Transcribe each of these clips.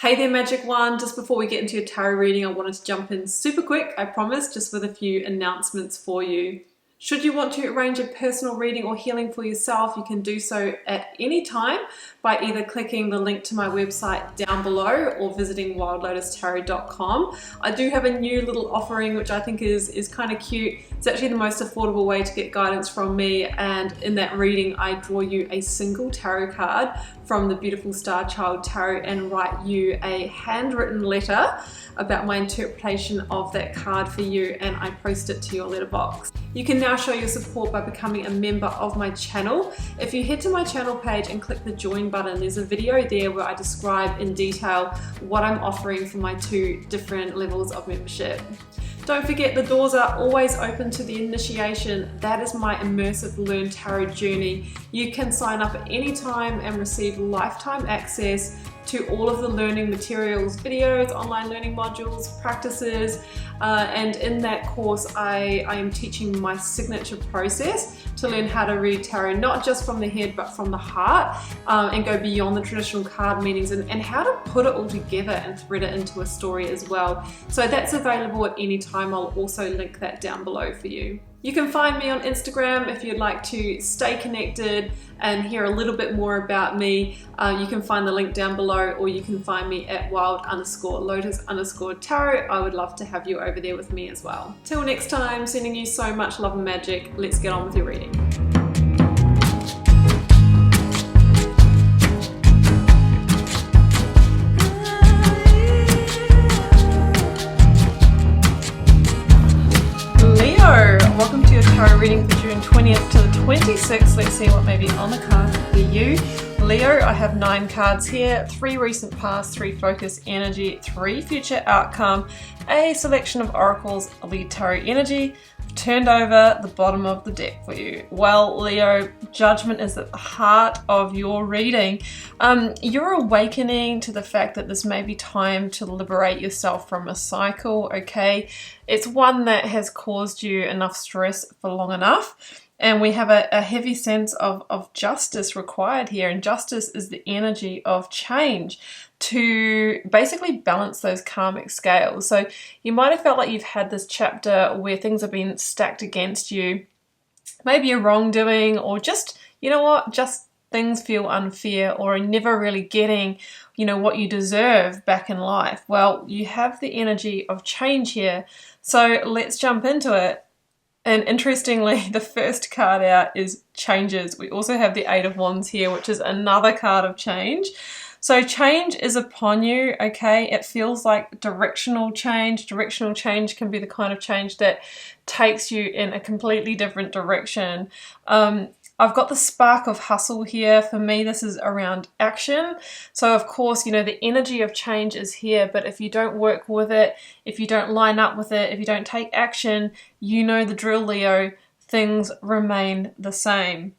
Hey there, Magic One. Just before we get into your tarot reading, I wanted to jump in super quick, I promise, just with a few announcements for you. Should you want to arrange a personal reading or healing for yourself, you can do so at any time by either clicking the link to my website down below or visiting wildlotustarot.com. I do have a new little offering which I think is kind of cute. It's actually the most affordable way to get guidance from me, and in that reading I draw you a single tarot card from the beautiful Star Child Tarot and write you a handwritten letter about my interpretation of that card for you, and I post it to your letterbox. You can now show your support by becoming a member of my channel. If you head to my channel page and click the join button, there's a video there where I describe in detail what I'm offering for my two different levels of membership. Don't forget, the doors are always open to the initiation. That is my immersive Learn Tarot journey. You can sign up at any time and receive lifetime access to all of the learning materials, videos, online learning modules, practices, and in that course I am teaching my signature process to learn how to read tarot, not just from the head but from the heart, and go beyond the traditional card meanings, and how to put it all together and thread it into a story as well. So that's available at any time. I'll also link that down below for you. You can find me on Instagram if you'd like to stay connected and hear a little bit more about me. You can find the link down below, or you can find me at wild_lotus_tarot. I would love to have you over there with me as well. Till next time, sending you so much love and magic. Let's get on with your reading. Welcome to your tarot reading for June 20th to the 26th. Let's see what may be on the card for you. Leo, I have 9 cards here, 3 recent past, 3 focus energy, 3 future outcome, a selection of oracles, lead tarot energy. I've turned over the bottom of the deck for you. Well, Leo, judgment is at the heart of your reading. You're awakening to the fact that this may be time to liberate yourself from a cycle, okay? It's one that has caused you enough stress for long enough. And we have a heavy sense of justice required here. And justice is the energy of change to basically balance those karmic scales. So you might have felt like you've had this chapter where things have been stacked against you. Maybe a wrongdoing, or just, you know what, just things feel unfair, or are never really getting, you know, what you deserve back in life. Well, you have the energy of change here. So let's jump into it. And interestingly, the first card out is changes. We also have the 8 of Wands here, which is another card of change. So change is upon you, okay? It feels like directional change. Directional change can be the kind of change that takes you in a completely different direction. I've got the spark of hustle here. For me, this is around action. So of course, you know, the energy of change is here, but if you don't work with it, if you don't line up with it, if you don't take action, you know the drill, Leo, things remain the same.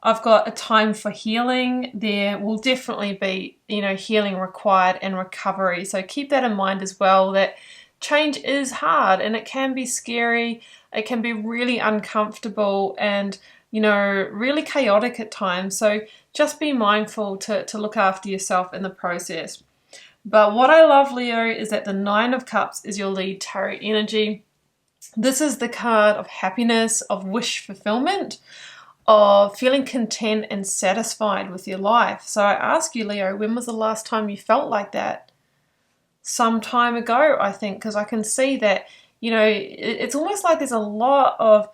I've got a time for healing. There will definitely be, you know, healing required and recovery. So keep that in mind as well, that change is hard and it can be scary. It can be really uncomfortable and, you know, really chaotic at times. So just be mindful to look after yourself in the process. But what I love, Leo, is that the 9 of Cups is your lead tarot energy. This is the card of happiness, of wish fulfillment, of feeling content and satisfied with your life. So I ask you, Leo, when was the last time you felt like that? Some time ago, I think, because I can see that, you know, it's almost like there's a lot of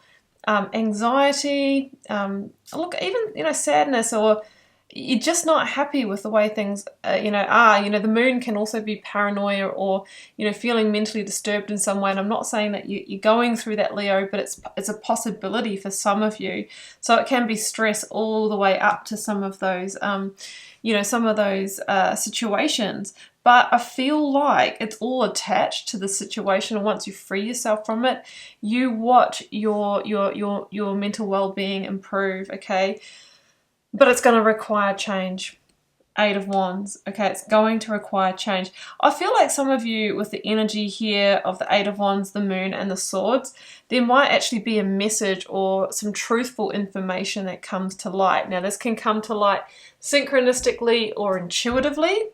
anxiety, look, even, you know, sadness, or you're just not happy with the way things, you know, are. You know, the moon can also be paranoia, or, you know, feeling mentally disturbed in some way. And I'm not saying that you're going through that, Leo, but it's a possibility for some of you. So it can be stress all the way up to some of those, you know, some of those situations. But I feel like it's all attached to the situation. And once you free yourself from it, you watch your mental well-being improve, okay? But it's going to require change. 8 of Wands, okay? It's going to require change. I feel like some of you, with the energy here of the 8 of Wands, the Moon, and the Swords, there might actually be a message or some truthful information that comes to light. Now, this can come to light synchronistically or intuitively.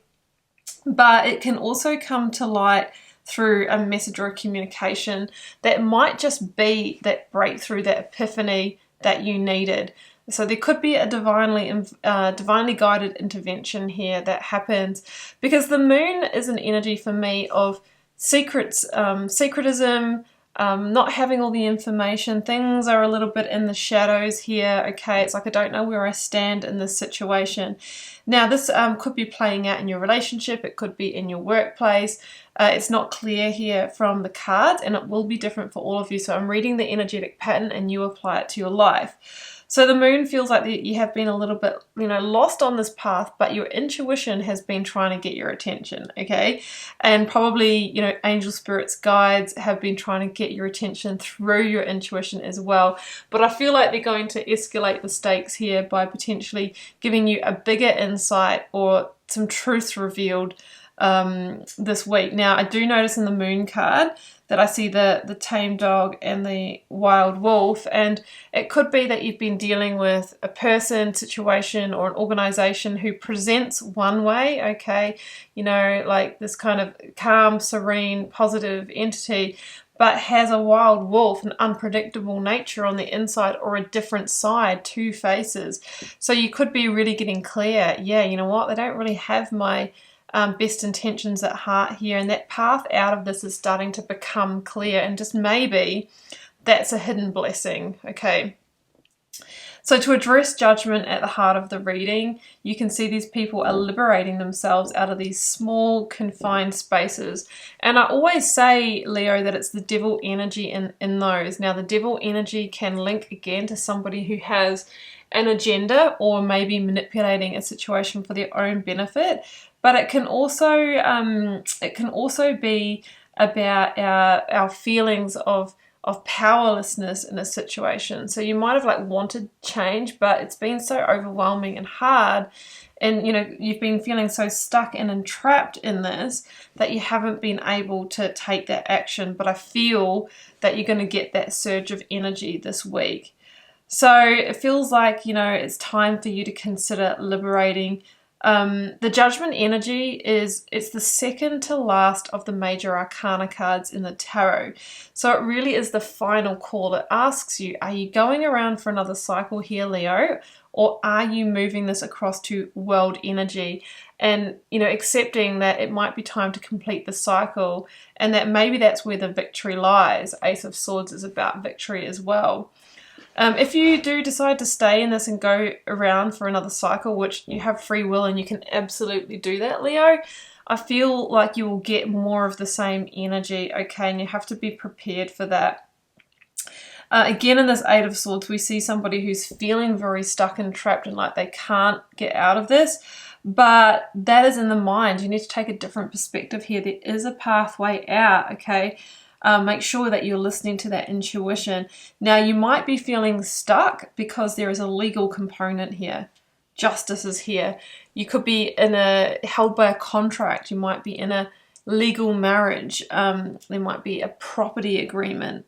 but it can also come to light through a message or a communication that might just be that breakthrough, that epiphany that you needed. So there could be a divinely guided intervention here that happens, because the moon is an energy for me of secrets, secretism, not having all the information. Things are a little bit in the shadows here. Okay, it's like I don't know where I stand in this situation. Now this could be playing out in your relationship, it could be in your workplace. It's not clear here from the cards, and it will be different for all of you. So I'm reading the energetic pattern and you apply it to your life. So the moon feels like you have been a little bit, lost on this path, but your intuition has been trying to get your attention, okay? And probably, angel spirits, guides have been trying to get your attention through your intuition as well. But I feel like they're going to escalate the stakes here by potentially giving you a bigger insight or some truths revealed this week. Now, I do notice in the moon card that I see the tame dog and the wild wolf, and it could be that you've been dealing with a person, situation, or an organization who presents one way, okay, like this kind of calm, serene, positive entity, but has a wild wolf, an unpredictable nature on the inside, or a different side, two faces. So you could be really getting clear, yeah, you know what, they don't really have my best intentions at heart here, and that path out of this is starting to become clear, and just maybe that's a hidden blessing, okay? So to address judgment at the heart of the reading, you can see these people are liberating themselves out of these small confined spaces. And I always say, Leo, that it's the devil energy in those. Now the devil energy can link again to somebody who has an agenda or maybe manipulating a situation for their own benefit. But it can also be about our feelings of powerlessness in a situation. So you might have wanted change, but it's been so overwhelming and hard, and you've been feeling so stuck and entrapped in this that you haven't been able to take that action. But I feel that you're going to get that surge of energy this week. So it feels like it's time for you to consider liberating. The judgment energy it's the second to last of the major arcana cards in the tarot. So it really is the final call. It asks you, are you going around for another cycle here, Leo? Or are you moving this across to world energy and, accepting that it might be time to complete the cycle, and that maybe that's where the victory lies. Ace of Swords is about victory as well. If you do decide to stay in this and go around for another cycle, which you have free will and you can absolutely do that, Leo, I feel like you will get more of the same energy, okay, and you have to be prepared for that. Again, in this Eight of Swords, we see somebody who's feeling very stuck and trapped and like they can't get out of this, but that is in the mind. You need to take a different perspective here. There is a pathway out, okay? Make sure that you're listening to that intuition. Now, you might be feeling stuck because there is a legal component here. Justice is here. You could be held by a contract. You might be in a legal marriage. There might be a property agreement.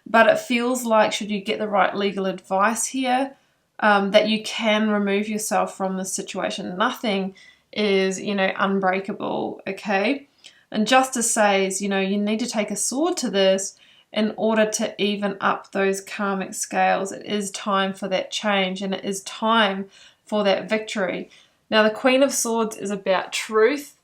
But it feels like, should you get the right legal advice here, that you can remove yourself from this situation. Nothing is, unbreakable, okay? And justice says, you need to take a sword to this in order to even up those karmic scales. It is time for that change, and it is time for that victory. Now, the Queen of Swords is about truth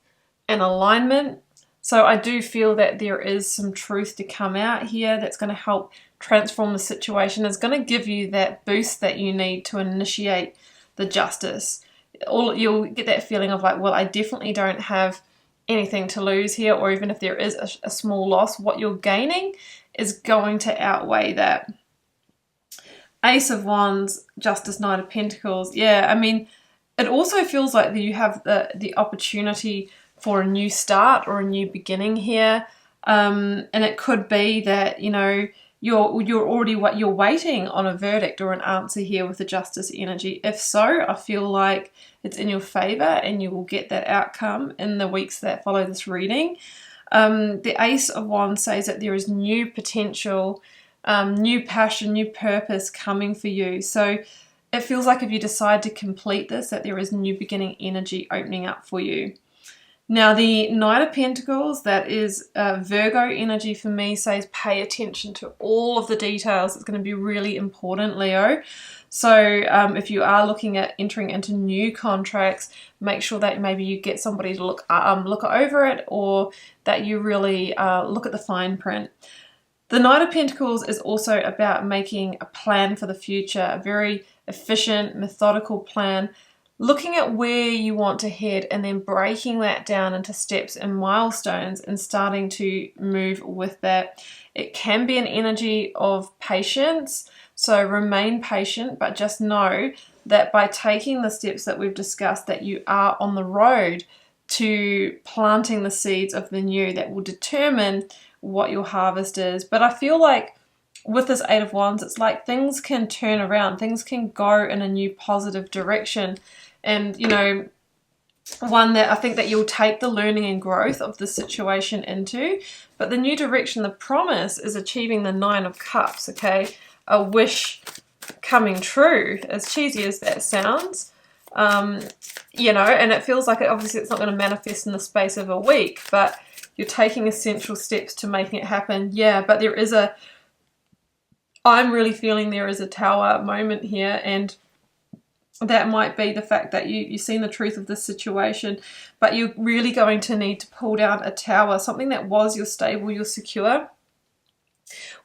and alignment. So I do feel that there is some truth to come out here that's going to help transform the situation. It's going to give you that boost that you need to initiate the justice. You'll get that feeling of like, well, I definitely don't have anything to lose here, or even if there is a small loss, what you're gaining is going to outweigh that. Ace of Wands, Justice, Knight of Pentacles. Yeah, I mean, it also feels like that you have the opportunity for a new start or a new beginning here, and it could be that you're waiting on a verdict or an answer here with the Justice energy. If so, I feel like it's in your favor and you will get that outcome in the weeks that follow this reading. The Ace of Wands says that there is new potential, new passion, new purpose coming for you. So it feels like if you decide to complete this, that there is new beginning energy opening up for you. Now the Knight of Pentacles, that is Virgo energy for me, says pay attention to all of the details. It's going to be really important, Leo. So if you are looking at entering into new contracts, make sure that maybe you get somebody to look over it, or that you really look at the fine print. The Knight of Pentacles is also about making a plan for the future, a very efficient, methodical plan, looking at where you want to head and then breaking that down into steps and milestones and starting to move with that. It can be an energy of patience, so remain patient, but just know that by taking the steps that we've discussed, that you are on the road to planting the seeds of the new that will determine what your harvest is. But I feel like with this Eight of Wands, it's like things can turn around, things can go in a new positive direction. And, you know, one that I think that you'll take the learning and growth of the situation into. But the new direction, the promise, is achieving the Nine of Cups, okay? A wish coming true, as cheesy as that sounds. You know, and it feels like obviously it's not going to manifest in the space of a week, but you're taking essential steps to making it happen. Yeah, but there is I'm really feeling there is a Tower moment here, and that might be the fact that you've seen the truth of this situation, but you're really going to need to pull down a tower, something that was your stable, your secure.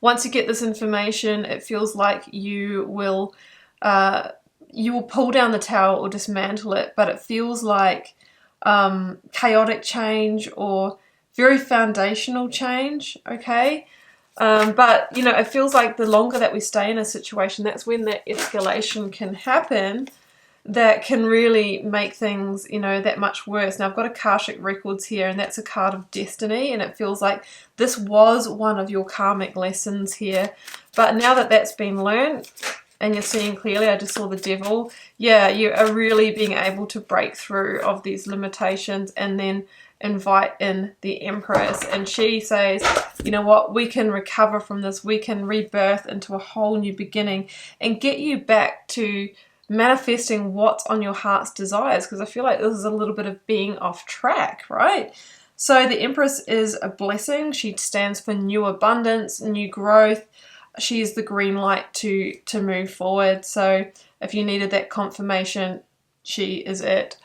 Once you get this information, it feels like you will pull down the tower or dismantle it, but it feels like chaotic change or very foundational change, okay? But, you know, it feels like the longer that we stay in a situation, that's when that escalation can happen, that can really make things, you know, that much worse. Now, I've got Akashic Records here, and that's a card of destiny, and it feels like this was one of your karmic lessons here. But now that that's been learned, and you're seeing clearly, I just saw the Devil, yeah, you are really being able to break through of these limitations and then invite in the Empress. And she says, you know what, we can recover from this, we can rebirth into a whole new beginning and get you back to manifesting what's on your heart's desires, because I feel like this is a little bit of being off track, right? So the Empress is a blessing. She stands for new abundance, new growth. She is the green light to move forward. So if you needed that confirmation, she is it.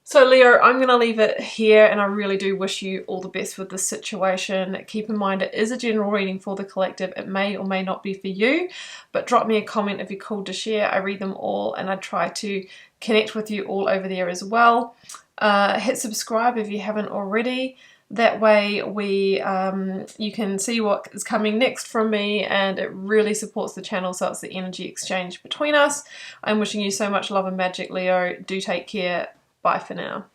So Leo, I'm going to leave it here, and I really do wish you all the best with this situation. Keep in mind it is a general reading for the collective. It may or may not be for you, but drop me a comment if you're called to share. I read them all, and I try to connect with you all over there as well. Hit subscribe if you haven't already. That way you can see what is coming next from me, and it really supports the channel, so it's the energy exchange between us. I'm wishing you so much love and magic, Leo. Do take care. Bye for now.